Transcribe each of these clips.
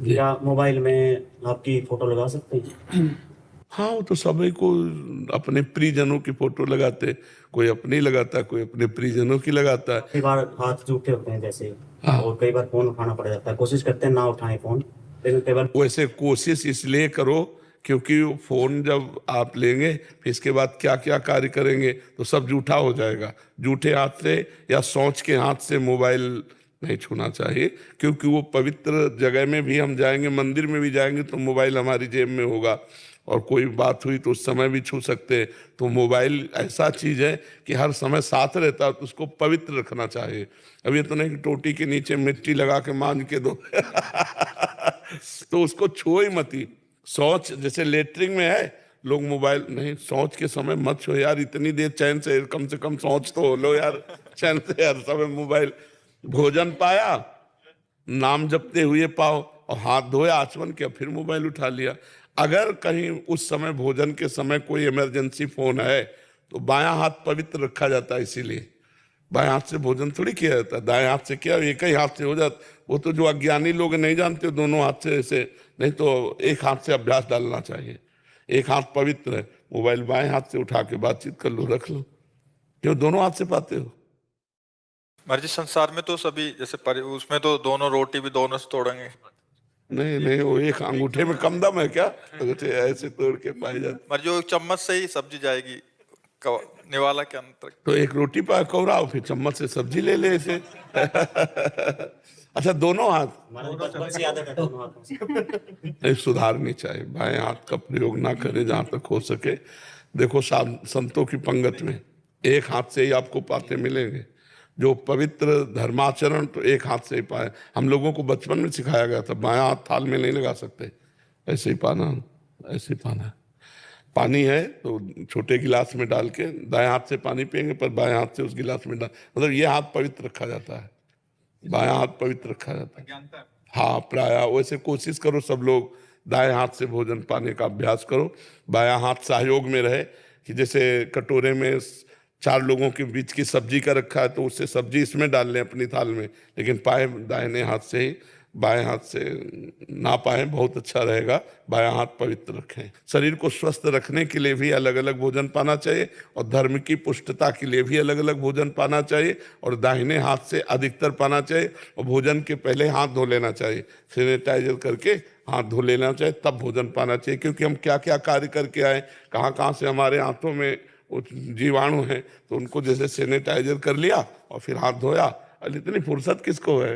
जी। क्या मोबाइल में आपकी फोटो लगा सकते हैं? हाँ, वो तो सभी को अपने प्रियजनों की फोटो लगाते, कोई अपनी लगाता है, कोई अपने प्रियजनों की लगाता है। कई बार हाथ जूठे होते हैं जैसे, हाँ, और कई बार फोन उठाना पड़ जाता है, कोशिश करते हैं ना उठाएं फोन, लेकिन कई बार वैसे कोशिश इसलिए करो क्योंकि वो फोन जब आप लेंगे फिर इसके बाद क्या क्या कार्य करेंगे तो सब जूठा हो जाएगा। जूठे हाथ से या सोच के हाथ से मोबाइल नहीं छूना चाहिए, क्योंकि वो पवित्र जगह में भी हम जाएंगे, मंदिर में भी जाएंगे तो मोबाइल हमारी जेब में होगा, और कोई बात हुई तो उस समय भी छू सकते हैं। तो मोबाइल ऐसा चीज है कि हर समय साथ रहता है, तो उसको पवित्र रखना चाहिए। अब ये तो नहीं कि टोटी के नीचे मिट्टी लगा के मांझ के दो तो उसको छुओ ही मती। शौच जैसे लेटरिन में है, लोग मोबाइल नहीं, शौच के समय मत छो यार, इतनी देर चैन से, कम से कम शौच तो हो लो यार चैन से, हर समय मोबाइल। भोजन पाया, नाम जपते हुए पाओ, और हाथ धोया, आचमन किया, फिर मोबाइल उठा लिया। अगर कहीं उस समय भोजन के समय कोई इमरजेंसी फोन है तो बायां हाथ पवित्र रखा जाता है, इसीलिए बाएं हाथ से भोजन थोड़ी किया जाता है, दाएं हाथ से किया, एक ही हाथ से हो जाता। वो तो जो अज्ञानी लोग नहीं जानते दोनों हाथ से ऐसे, नहीं तो एक हाथ से अभ्यास डालना चाहिए। एक हाथ पवित्र है, मोबाइल बाएं हाथ से उठा के बातचीत कर लो, रख लो। क्यों दोनों हाथ से पाते हो? महाराज जी, संसार में तो सभी जैसे उसमें तो दोनों रोटी भी दोनों से तोड़ेंगे। नहीं नहीं, वो एक अंगूठे में कम दम है क्या? अंगूठे ऐसे तोड़ के पाए जाते। महाराज जो चम्मच से ही सब्जी जाएगी निवाला के अंतर। तो एक रोटी पा कौराओ, फिर चम्मच से सब्जी ले ले ऐसे अच्छा, दोनों हाथ? हमारा बचपन से आदत है दोनों हाथों से। नहीं, सुधारनी चाहिए, बाएं हाथ का प्रयोग ना करें जहां तक हो सके। देखो संतों की पंगत में एक हाथ से ही आपको पाते मिलेंगे। जो पवित्र धर्माचरण तो एक हाथ से ही पाए। हम लोगों को बचपन में सिखाया गया था बायां हाथ थाल में नहीं लगा सकते, ऐसे ही पाना, ऐसे ही पाना है। पानी है तो छोटे गिलास में डाल के दाएं हाथ से पानी पियेंगे, पर बाएं हाथ से उस गिलास में डाल, मतलब ये हाथ पवित्र रखा जाता है, बायां हाथ पवित्र रखा जाता है। हाँ, प्राय वैसे कोशिश करो सब लोग दाएं हाथ से भोजन पाने का अभ्यास करो। बायां हाथ सहयोग में रहे, कि जैसे कटोरे में चार लोगों के बीच की सब्जी का रखा है तो उससे सब्जी इसमें डाल लें अपनी थाल में, लेकिन पाए दाहिने हाथ से ही, बाएं हाथ से ना पाए, बहुत अच्छा रहेगा। बायां हाथ पवित्र रखें। शरीर को स्वस्थ रखने के लिए भी अलग अलग भोजन पाना चाहिए, और धर्म की पुष्टता के लिए भी अलग अलग भोजन पाना चाहिए, और दाहिने हाथ से अधिकतर पाना चाहिए। और भोजन के पहले हाथ धो लेना चाहिए, सैनिटाइजर करके हाथ धो लेना चाहिए, तब भोजन पाना चाहिए। क्योंकि हम क्या क्या कार्य करके आए, कहाँ कहाँ से हमारे हाथों में वो जीवाणु हैं, तो उनको जैसे सैनिटाइजर कर लिया और फिर हाथ धोया। अरे इतनी फुर्सत किसको है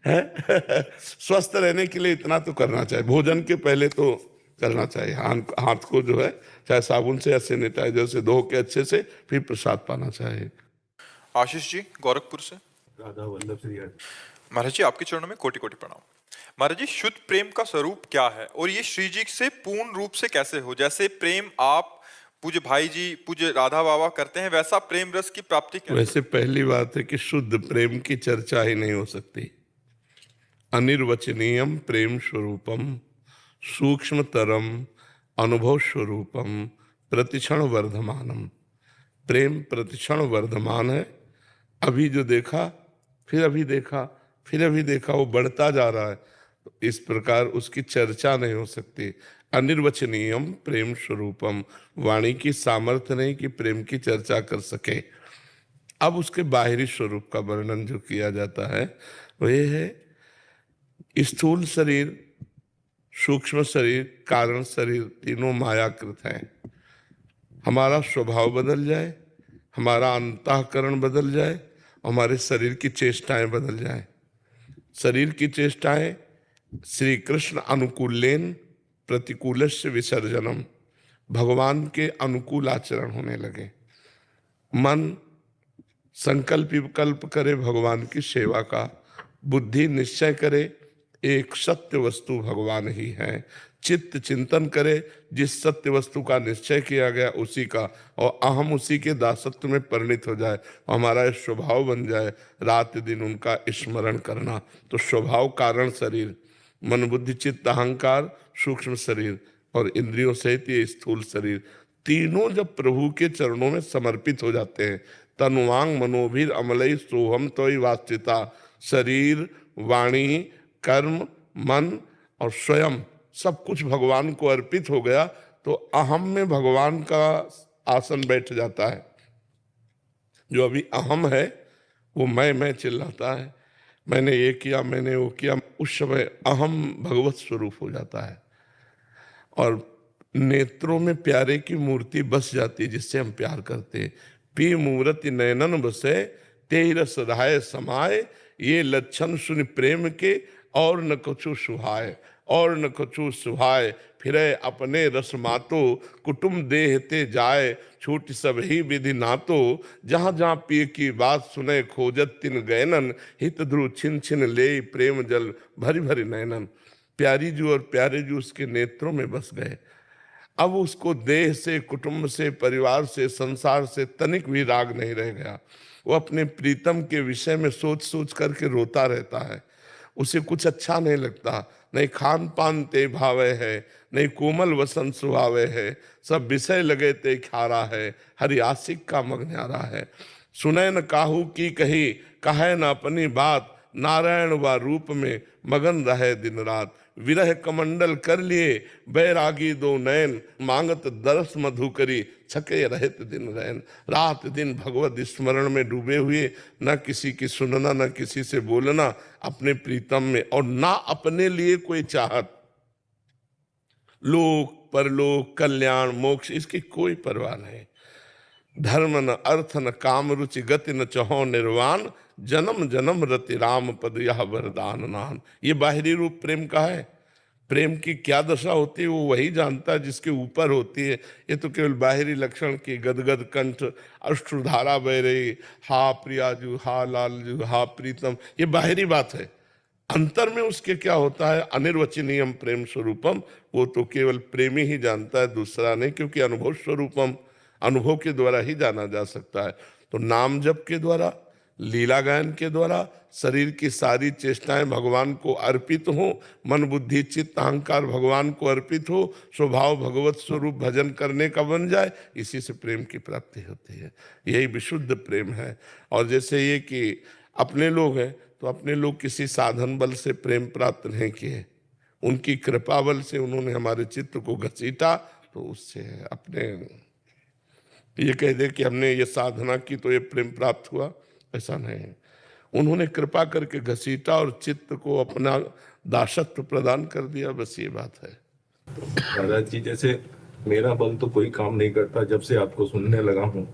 स्वस्थ रहने के लिए इतना तो करना चाहिए, भोजन के पहले तो करना चाहिए। हाथ को जो है चाहे साबुन से या सैनिटाइजर से धो के अच्छे से, फिर प्रसाद पाना चाहिए। आशीष जी गोरखपुर से। राधा वल्लभ श्री महाराज जी आपके चरणों में कोटि कोटि प्रणाम। महाराज जी, शुद्ध प्रेम का स्वरूप क्या है और ये श्री जी से पूर्ण रूप से कैसे हो? जैसे प्रेम आप पूज्य भाई जी पूज्य राधा बाबा करते हैं, वैसा प्रेम रस की प्राप्ति कैसे? वैसे पहली बात है कि शुद्ध प्रेम की चर्चा ही नहीं हो सकती। अनिर्वचनीयम प्रेम स्वरूपम, सूक्ष्मतरम अनुभव स्वरूपम, प्रतिक्षण वर्धमानम। प्रेम प्रतिक्षण वर्धमान है। अभी जो देखा, फिर अभी देखा, फिर अभी देखा, वो बढ़ता जा रहा है। तो इस प्रकार उसकी चर्चा नहीं हो सकती। अनिर्वचनीयम प्रेम स्वरूपम, वाणी की सामर्थ्य नहीं कि प्रेम की चर्चा कर सके। अब उसके बाहरी स्वरूप का वर्णन जो किया जाता है वो ये है, स्थूल शरीर, सूक्ष्म शरीर, कारण शरीर, तीनों मायाकृत हैं। हमारा स्वभाव बदल जाए, हमारा अंतःकरण बदल जाए, हमारे शरीर की चेष्टाएं बदल जाए। शरीर की चेष्टाएं श्री कृष्ण अनुकूलेन प्रतिकूलस्य विसर्जनम, भगवान के अनुकूल आचरण होने लगे। मन संकल्प विकल्प करे भगवान की सेवा का, बुद्धि निश्चय करे एक सत्य वस्तु भगवान ही है, चित्त चिंतन करे जिस सत्य वस्तु का निश्चय किया गया उसी का, और अहम उसी के दासत्व में परिणित हो जाए, हमारा स्वभाव बन जाए रात दिन उनका स्मरण करना। तो स्वभाव कारण शरीर, मन बुद्धि चित्त अहंकार सूक्ष्म शरीर, और इंद्रियों सहित ये स्थूल शरीर, तीनों जब प्रभु के चरणों में समर्पित हो जाते हैं, तनुवांग मनोभिर अमलई सोहम तो वास्तिता, शरीर वाणी कर्म मन और स्वयं सब कुछ भगवान को अर्पित हो गया तो अहम में भगवान का आसन बैठ जाता है। जो अभी अहम है वो मैं चिल्लाता है, मैंने ये किया, मैंने वो किया, उस समय अहम भगवत स्वरूप हो जाता है और नेत्रों में प्यारे की मूर्ति बस जाती है जिससे हम प्यार करते हैं। पी मूर्ति नयनन बसे तेहि रस रहाय समाये, ये लक्षण सुन प्रेम के और न कछु सुहाय, और न कछु सुहाय, फिरे अपने रस मातो कुटुम देहते जाए, छूट सब ही विधि नातो, जहाँ जहाँ पिए की बात सुने खोजत तिन गैनन, हित ध्रुव छिन छिन ले प्रेम जल भरी भरी नैनन। प्यारी जू और प्यारे जू उसके नेत्रों में बस गए। अब उसको देह से, कुटुंब से, परिवार से, संसार से तनिक भी राग नहीं रह गया। वो अपने प्रीतम के विषय में सोच सोच करके रोता रहता है। उसे कुछ अच्छा नहीं लगता, नहीं खान पान ते भावे है, नहीं कोमल वसन सुहावे है, सब विषय लगे ते खारा है, हरि आशिक का मग न्यारा है। सुने न काहू की कही, कहे न अपनी बात, नारायण व रूप में मगन रहे दिन रात। विरह कमंडल कर लिए बैरागी दो नयन, मांगत दरस मधु करी छके रहत दिन रैन। रात दिन भगवत स्मरण में डूबे हुए, न किसी की सुनना, न किसी से बोलना, अपने प्रीतम में, और ना अपने लिए कोई चाहत। लोक परलोक कल्याण मोक्ष इसकी कोई परवाह नहीं। धर्म न अर्थ न काम रुचि गति न चहो निर्वाण, जन्म जन्म रति राम पद यह वरदान नान। ये बाहरी रूप प्रेम का है। प्रेम की क्या दशा होती है वो वही जानता है जिसके ऊपर होती है। ये तो केवल बाहरी लक्षण की गदगद कंठ, अश्रुधारा बह रही, हा प्रियाजू, हा लालजू, हा प्रीतम, ये बाहरी बात है। अंतर में उसके क्या होता है, अनिर्वचनीयम प्रेम स्वरूपम, वो तो केवल प्रेमी ही जानता है, दूसरा नहीं, क्योंकि अनुभव स्वरूपम, अनुभव के द्वारा ही जाना जा सकता है। तो नाम जप के द्वारा, लीला गायन के द्वारा शरीर की सारी चेष्टाएं भगवान को अर्पित हो, मन बुद्धि चित्त अहंकार भगवान को अर्पित हो, स्वभाव भगवत स्वरूप भजन करने का बन जाए, इसी से प्रेम की प्राप्ति होती है। यही विशुद्ध प्रेम है। और जैसे ये कि अपने लोग हैं तो अपने लोग किसी साधन बल से प्रेम प्राप्त नहीं किए, उनकी कृपा बल से उन्होंने हमारे चित्त को घसीटा, तो उससे अपने ये कह दे कि हमने ये साधना की तो ये प्रेम प्राप्त हुआ, ऐसा नहीं। उन्होंने कृपा करके घसीटा और चित्त को अपना दासत्व प्रदान कर दिया, बस ये बात है। महाराज जी, जैसे मेरा बल तो कोई काम नहीं करता, जब से आपको सुनने लगा हूँ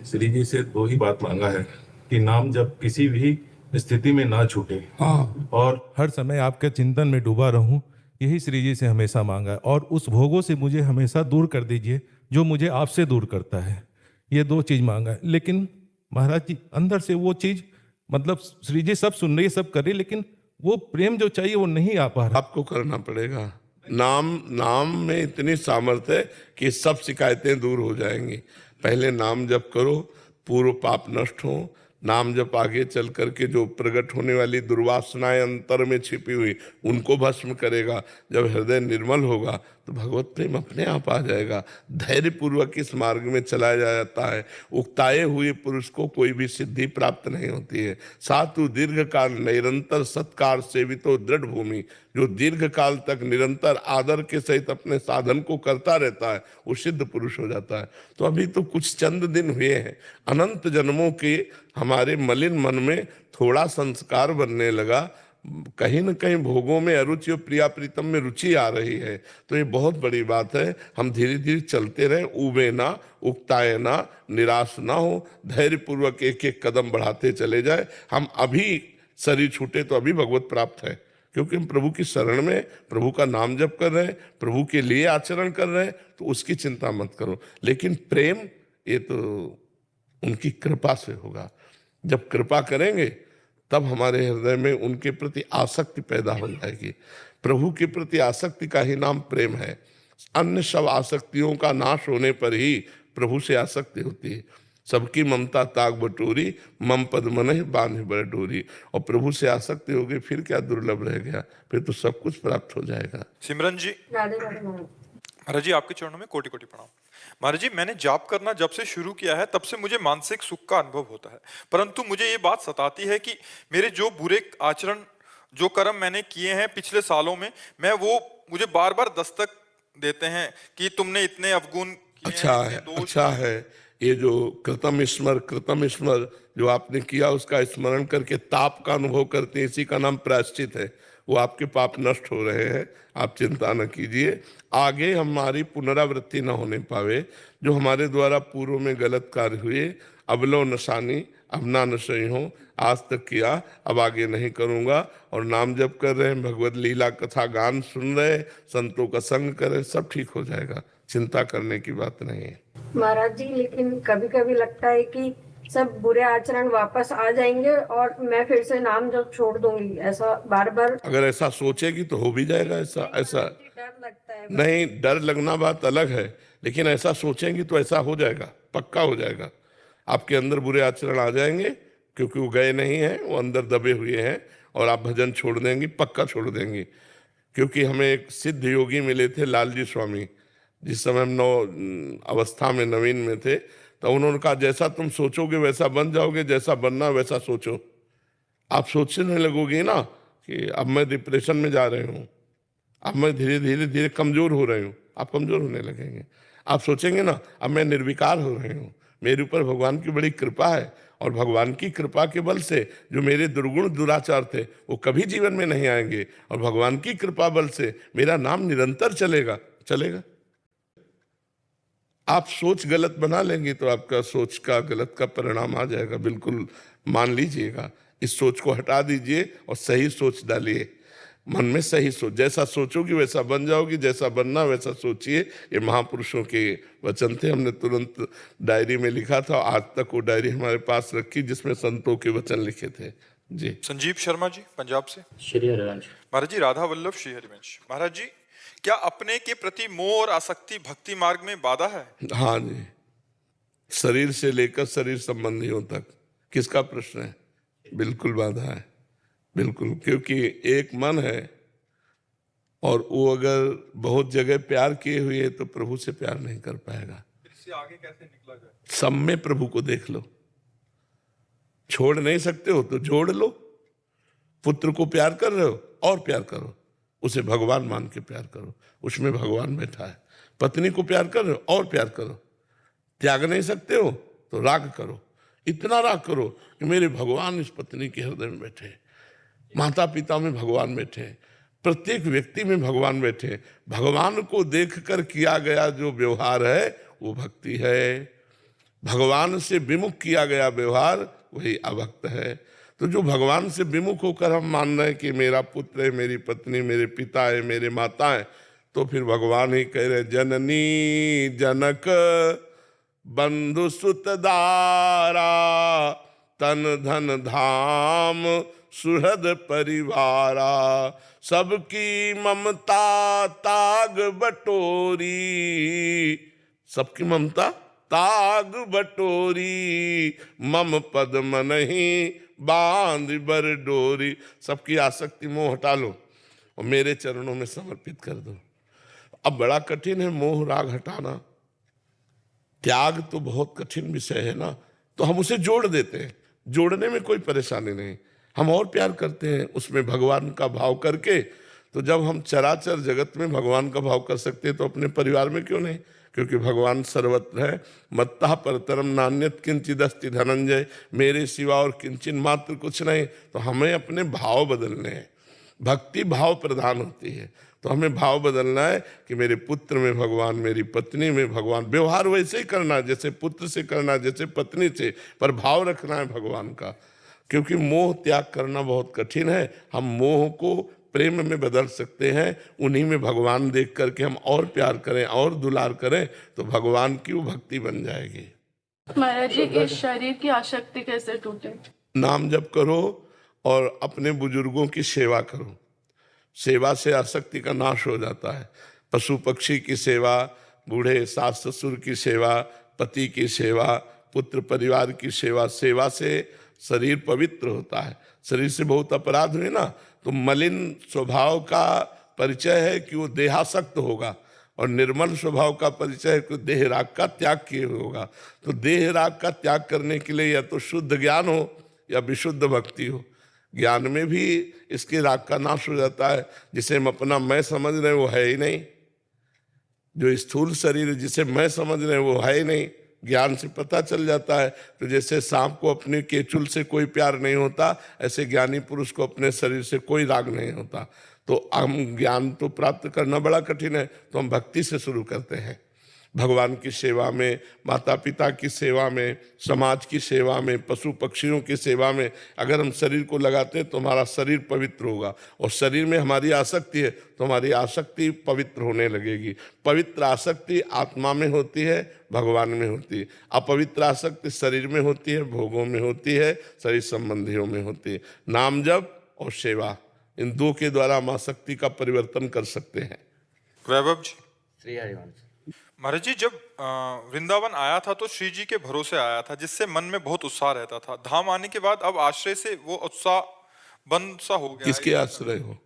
श्री जी से दो ही बात मांगा है कि नाम जब किसी भी स्थिति में ना छूटे, और हर समय आपके चिंतन में डूबा रहूं, यही श्री जी से हमेशा मांगा है। और उस भोगों से मुझे हमेशा दूर कर दीजिए जो मुझे आपसे दूर करता है। ये दो चीज मांगा है। लेकिन महाराज जी अंदर से वो चीज, मतलब श्री जी सब सुन रही है, सब कर रही है, लेकिन वो प्रेम जो चाहिए वो नहीं आ पा रहा। आपको करना पड़ेगा। नाम में इतनी सामर्थ्य है कि सब शिकायतें दूर हो जाएंगी। पहले नाम जप करो, पूर्व पाप नष्ट हो। नाम जप आगे चल करके जो प्रकट होने वाली दुर्वासनाएं अंतर में छिपी हुई उनको भस्म करेगा। जब हृदय निर्मल होगा तो भगवत प्रेम अपने आप आ जाएगा। धैर्य पूर्वक इस मार्ग में चलाया जाता है। उक्ताए हुए पुरुष को कोई भी सिद्धि प्राप्त नहीं होती है। सातु दीर्घ काल निरंतर सत्कार सेवितो दृढ़ भूमि, जो दीर्घ काल तक निरंतर आदर के सहित अपने साधन को करता रहता है वो सिद्ध पुरुष हो जाता है। तो अभी तो कुछ चंद दिन हुए हैं, अनंत जन्मों के हमारे मलिन मन में थोड़ा संस्कार बनने लगा, कहीं न कहीं भोगों में अरुचि और प्रिया प्रीतम में रुचि आ रही है, तो ये बहुत बड़ी बात है। हम धीरे धीरे चलते रहें, उबे ना, उकताए ना, निराश ना हो, धैर्य पूर्वक एक एक कदम बढ़ाते चले जाए। हम अभी शरीर छूटे तो अभी भगवत प्राप्त है, क्योंकि हम प्रभु की शरण में, प्रभु का नाम जप कर रहे हैं, प्रभु के लिए आचरण कर रहे हैं, तो उसकी चिंता मत करो। लेकिन प्रेम ये तो उनकी कृपा से होगा। जब कृपा करेंगे तब हमारे हृदय में उनके प्रति आसक्ति पैदा हो जाएगी। प्रभु के प्रति आसक्ति का ही नाम प्रेम है। अन्य सब आसक्तियों का नाश होने पर ही प्रभु से आसक्ति होती है। सबकी ममता ताक बटोरी, मम पद मन बांध बर डोरी। और प्रभु से आसक्ति हो गई फिर क्या दुर्लभ रह गया, फिर तो सब कुछ प्राप्त हो जाएगा। सिमरन जी, राधे राधे महाराज। महाराज जी आपके चरणों में कोटि कोटि प्रणाम। महाराज जी, मैंने जाप करना जब से शुरू किया है तब से मुझे मानसिक सुख का अनुभव होता है, परंतु मुझे ये बात सताती है कि मेरे जो बुरे आचरण जो कर्म मैंने किए हैं पिछले सालों में, मैं वो मुझे बार बार दस्तक देते हैं कि तुमने इतने अवगुण किए अच्छा हैं, है, इतने दोष अच्छा है। ये जो कृतम स्मर जो आपने किया उसका स्मरण करके ताप का अनुभव करते हैं, इसी का नाम प्रायश्चित है। वो आपके पाप नष्ट हो रहे हैं, आप चिंता न कीजिए। आगे हमारी पुनरावृत्ति न होने पावे, जो हमारे द्वारा पूर्व में गलत कार्य हुए, अबलो नशानी अब ना नशई हो, आज तक किया अब आगे नहीं करूँगा। और नाम जप कर रहे हैं, भगवत लीला कथा गान सुन रहे, संतों का संग करें, सब ठीक हो जाएगा, चिंता करने की बात नहीं है। महाराज जी, लेकिन कभी कभी लगता है कि सब बुरे आचरण वापस आ जाएंगे और मैं फिर से नाम जब छोड़ दूंगी, ऐसा बार बार। अगर ऐसा सोचेगी तो हो भी जाएगा ऐसा। ऐसा डर लगता है। नहीं, डर लगना बात अलग है, लेकिन ऐसा सोचेंगी तो ऐसा हो जाएगा, पक्का हो जाएगा। आपके अंदर बुरे आचरण आ जाएंगे, क्योंकि वो गए नहीं हैं, वो अंदर दबे हुए हैं, और आप भजन छोड़ देंगी, पक्का छोड़ देंगी। क्योंकि हमें एक सिद्ध योगी मिले थे, लालजी स्वामी, जिस समय हम अवस्था में नवीन में थे, तो उन्होंने कहा जैसा तुम सोचोगे वैसा बन जाओगे, जैसा बनना वैसा सोचो। आप सोचने लगोगे ना कि अब मैं डिप्रेशन में जा रही हूँ, अब मैं धीरे धीरे धीरे कमजोर हो रही हूँ, आप कमजोर होने लगेंगे। आप सोचेंगे ना अब मैं निर्विकार हो रही हूँ, मेरे ऊपर भगवान की बड़ी कृपा है, और भगवान की कृपा के बल से जो मेरे दुर्गुण दुराचार थे वो कभी जीवन में नहीं आएंगे, और भगवान की कृपा बल से मेरा नाम निरंतर चलेगा। आप सोच गलत बना लेंगे तो आपका सोच का गलत का परिणाम आ जाएगा, बिल्कुल मान लीजिएगा। इस सोच को हटा दीजिए और सही सोच डालिए मन में। सही सोच, जैसा सोचोगी वैसा बन जाओगी, जैसा बनना वैसा सोचिए। ये महापुरुषों के वचन थे, हमने तुरंत डायरी में लिखा था, आज तक वो डायरी हमारे पास रखी जिसमें संतों के वचन लिखे थे। जी। संजीव शर्मा जी पंजाब से। श्री हरिवंश। महाराज जी राधा वल्लभ श्री हरिवंश। महाराज जी, क्या अपने के प्रति मोह और आसक्ति भक्ति मार्ग में बाधा है? हाँ जी, शरीर से लेकर शरीर संबंधियों तक। किसका प्रश्न है? बिल्कुल बाधा है, बिल्कुल। क्योंकि एक मन है, और वो अगर बहुत जगह प्यार किए हुए है तो प्रभु से प्यार नहीं कर पाएगा। इससे आगे कैसे निकला जाए? सब में प्रभु को देख लो। छोड़ नहीं सकते हो तो जोड़ लो। पुत्र को प्यार कर रहे हो और प्यार करो, उसे भगवान मान के प्यार करो, उसमें भगवान बैठा है। पत्नी को प्यार कर रहे हो और प्यार करो। त्याग नहीं सकते हो तो राग करो, इतना राग करो कि मेरे भगवान इस पत्नी के हृदय में बैठे, माता पिता में भगवान बैठे, प्रत्येक व्यक्ति में भगवान बैठे। भगवान को देखकर किया गया जो व्यवहार है वो भक्ति है। भगवान से विमुख किया गया व्यवहार वही अभक्त है। तो जो भगवान से विमुख होकर हम मान रहे हैं कि मेरा पुत्र है, मेरी पत्नी, मेरे पिता है, मेरे माता है, तो फिर भगवान ही कह रहे जननी जनक बंधु सुतदारा तन धन धाम सुहृद परिवारा सबकी ममता ताग बटोरी। सबकी ममता ताग बटोरी मम पद मनहि बांध बर डोरी। सबकी आसक्ति मोह हटा लो और मेरे चरणों में समर्पित कर दो। अब बड़ा कठिन है मोह राग हटाना, त्याग तो बहुत कठिन विषय है ना, तो हम उसे जोड़ देते हैं। जोड़ने में कोई परेशानी नहीं, हम और प्यार करते हैं उसमें भगवान का भाव करके। तो जब हम चराचर जगत में भगवान का भाव कर सकते हैं तो अपने परिवार में क्यों नहीं? क्योंकि भगवान सर्वत्र है। मत्तः परतरम नान्यत किंचिदस्ति धनंजय, मेरे सिवा और किंचिन मात्र कुछ नहीं। तो हमें अपने भाव बदलने हैं। भक्ति भाव प्रधान होती है, तो हमें भाव बदलना है कि मेरे पुत्र में भगवान, मेरी पत्नी में भगवान। व्यवहार वैसे ही करना जैसे पुत्र से करना, जैसे पत्नी से, पर भाव रखना है भगवान का। क्योंकि मोह त्याग करना बहुत कठिन है। हम मोह को प्रेम में बदल सकते हैं, उन्हीं में भगवान देख करके हम और प्यार करें और दुलार करें तो भगवान की वो भक्ति बन जाएगी। महाराज जी, इस शरीर की आसक्ति कैसे टूटे? नाम जप करो और अपने बुजुर्गों की सेवा करो। सेवा से आसक्ति का नाश हो जाता है। पशु पक्षी की सेवा, बूढ़े सास ससुर की सेवा, पति की सेवा, पुत्र परिवार की सेवा। सेवा से शरीर पवित्र होता है। शरीर से बहुत अपराध हुए ना, तो मलिन स्वभाव का परिचय है कि वो देहासक्त होगा, और निर्मल स्वभाव का परिचय है कि देह राग का त्याग किए होगा। तो देह राग का त्याग करने के लिए या तो शुद्ध ज्ञान हो या विशुद्ध भक्ति हो। ज्ञान में भी इसके राग का नाश हो जाता है। जिसे हम अपना मैं समझ रहे हैं वो है ही नहीं, जो स्थूल शरीर जिसे मैं समझ रहे हैं वो है ही नहीं, ज्ञान से पता चल जाता है। तो जैसे सांप को अपने केचुल से कोई प्यार नहीं होता, ऐसे ज्ञानी पुरुष को अपने शरीर से कोई राग नहीं होता। तो हम ज्ञान तो प्राप्त करना बड़ा कठिन है, तो हम भक्ति से शुरू करते हैं। भगवान की सेवा में, माता पिता की सेवा में, समाज की सेवा में, पशु पक्षियों की सेवा में अगर हम शरीर को लगाते हैं तो हमारा शरीर पवित्र होगा। और शरीर में हमारी आसक्ति है तो हमारी आसक्ति पवित्र होने लगेगी। पवित्र आसक्ति आत्मा में होती है, भगवान में होती है। अपवित्र आसक्ति शरीर में होती है, भोगों में होती है, शरीर संबंधियों में होती है। नाम जप और सेवा, इन दो के द्वारा हम आसक्ति का परिवर्तन कर सकते हैं। वैभव जी। श्री हरिवंश। महाराज जी, जब वृंदावन आया था तो श्री जी के भरोसे आया था, जिससे मन में बहुत उत्साह रहता था। धाम आने के बाद अब आश्रय से वो उत्साह बंद सा हो गया। किसके आश्रय हो?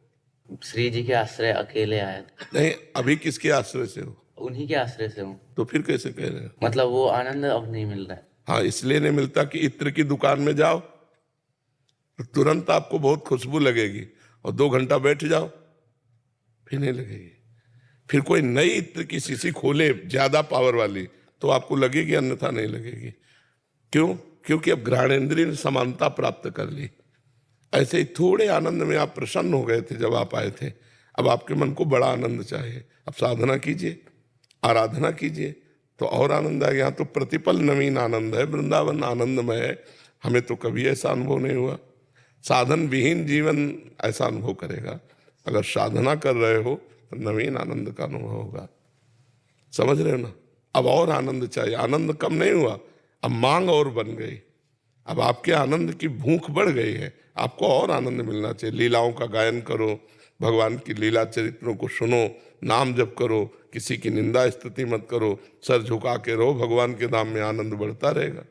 श्री जी के आश्रय अकेले आए थे। नहीं, अभी किसके आश्रय से हो? उन्हीं के आश्रय से हूँ। तो फिर कैसे कह रहे हो? मतलब वो आनंद अब नहीं मिल रहा है। हाँ, इसलिए नहीं मिलता कि इत्र की दुकान में जाओ तो तुरंत आपको बहुत खुशबू लगेगी, और 2 घंटा बैठ जाओ फिर नहीं लगेगी। फिर कोई नई इत्र की शीशी खोले ज्यादा पावर वाली तो आपको लगेगी, अन्यथा नहीं लगेगी। क्यों? क्योंकि अब घ्राणेन्द्रिय ने समानता प्राप्त कर ली। ऐसे ही थोड़े आनंद में आप प्रसन्न हो गए थे जब आप आए थे, अब आपके मन को बड़ा आनंद चाहिए। अब साधना कीजिए, आराधना कीजिए तो और आनंद आ गया। यहाँ तो प्रतिपल नवीन आनंद है, वृंदावन आनंदमय है। हमें तो कभी ऐसा अनुभव नहीं हुआ। साधन विहीन जीवन ऐसा अनुभव करेगा। अगर साधना कर रहे हो तो नवीन आनंद का अनुभव होगा। समझ रहे हो ना? अब और आनंद चाहिए। आनंद कम नहीं हुआ, अब मांग और बन गई। अब आपके आनंद की भूख बढ़ गई है, आपको और आनंद मिलना चाहिए। लीलाओं का गायन करो, भगवान की लीला चरित्रों को सुनो, नाम जप करो, किसी की निंदा स्तुति मत करो, सर झुका के रहो, भगवान के नाम में आनंद बढ़ता रहेगा।